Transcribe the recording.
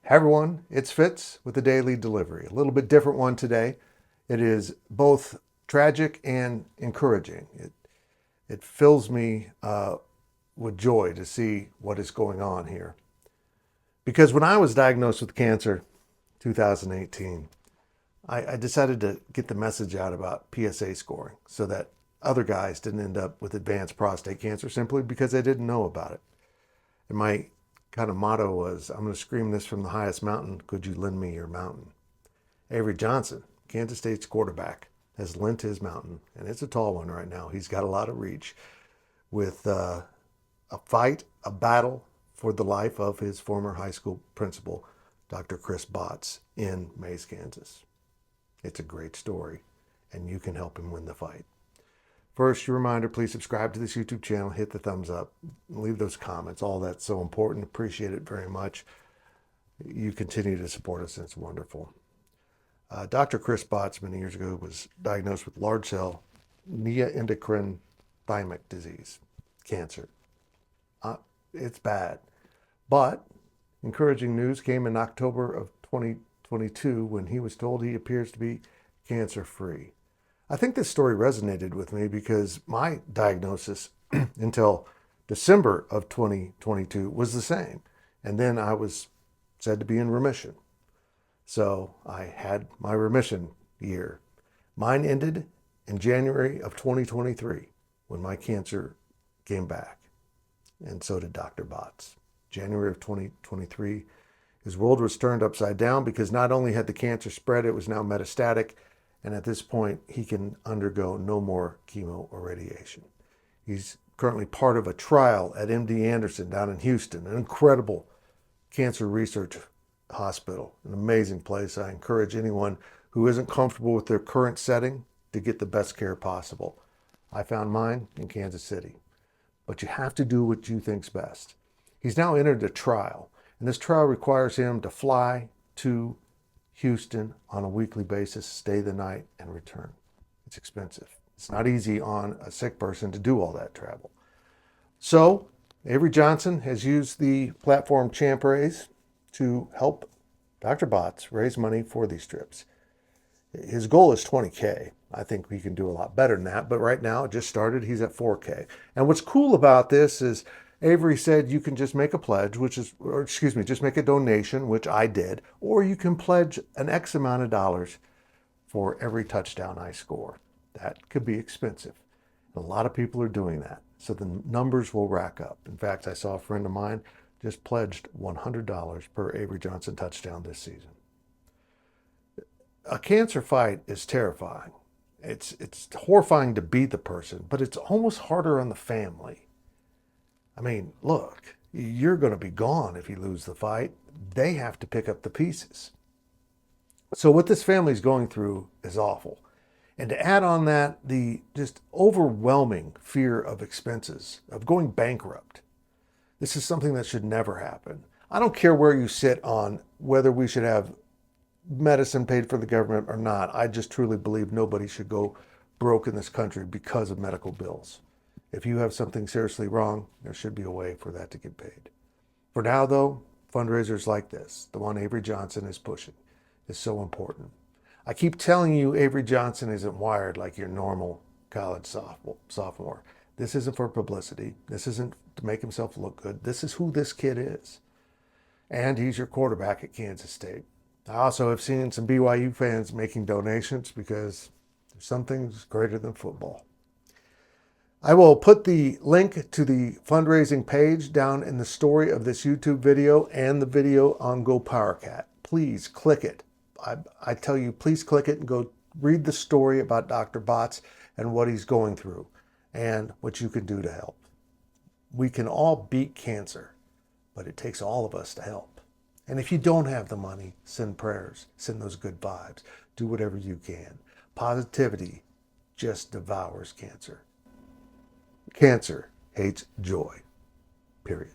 Hey everyone, it's Fitz with the Daily Delivery. A little bit different one today. It is both tragic and encouraging. It fills me with joy to see what is going on here. Because when I was diagnosed with cancer, 2018, I decided to get the message out about PSA scoring so that other guys didn't end up with advanced prostate cancer simply because they didn't know about it. And my kind of motto was, I'm going to scream this from the highest mountain. Could you lend me your mountain? Avery Johnson, Kansas State's quarterback, has lent his mountain, and it's a tall one right now. He's got a lot of reach with a fight, a battle for the life of his former high school principal, Dr. Chris Botts, in Mays, Kansas. It's a great story, and you can help him win the fight. First, your reminder, please subscribe to this YouTube channel, hit the thumbs up, leave those comments. All that's so important. Appreciate it very much. You continue to support us, and it's wonderful. Dr. Chris Botts, many years ago, was diagnosed with large cell neuroendocrine thymic disease, cancer. It's bad. But encouraging news came in October of 2022 when he was told he appears to be cancer-free. I think this story resonated with me because my diagnosis until December of 2022 was the same. And then I was said to be in remission. So I had my remission year. Mine ended in January of 2023 when my cancer came back. And so did Dr. Botts. January of 2023, his world was turned upside down because not only had the cancer spread, it was now metastatic. And at this point, he can undergo no more chemo or radiation. He's currently part of a trial at MD Anderson down in Houston, an incredible cancer research hospital, an amazing place. I encourage anyone who isn't comfortable with their current setting to get the best care possible. I found mine in Kansas City. But you have to do what you think's best. He's now entered a trial, and this trial requires him to fly to Houston on a weekly basis, stay the night, and return. It's expensive. It's not easy on a sick person to do all that travel. So Avery Johnson has used the platform Champ Raise to help Dr. Botts raise money for these trips. His goal is 20K. I think we can do a lot better than that, but right now it just started. He's at 4K. And what's cool about this is Avery said you can just make a pledge, just make a donation, which I did, or you can pledge an X amount of dollars for every touchdown I score. That could be expensive. A lot of people are doing that, so the numbers will rack up. In fact, I saw a friend of mine just pledged $100 per Avery Johnson touchdown this season. A cancer fight is terrifying. It's horrifying to beat the person, but it's almost harder on the family. I mean, look, you're going to be gone if you lose the fight. They have to pick up the pieces. So what this family's going through is awful. And to add on that, the just overwhelming fear of expenses, of going bankrupt. This is something that should never happen. I don't care where you sit on whether we should have medicine paid for the government or not. I just truly believe nobody should go broke in this country because of medical bills. If you have something seriously wrong, there should be a way for that to get paid. For now, though, fundraisers like this, the one Avery Johnson is pushing, is so important. I keep telling you Avery Johnson isn't wired like your normal college sophomore. This isn't for publicity. This isn't to make himself look good. This is who this kid is. And he's your quarterback at Kansas State. I also have seen some BYU fans making donations because there's some things greater than football. I will put the link to the fundraising page down in the story of this YouTube video and the video on Go PowerCat. Please click it. I tell you, please click it and go read the story about Dr. Botts and what he's going through and what you can do to help. We can all beat cancer, but it takes all of us to help. And if you don't have the money, send prayers, send those good vibes, do whatever you can. Positivity just devours cancer. Cancer hates joy, period.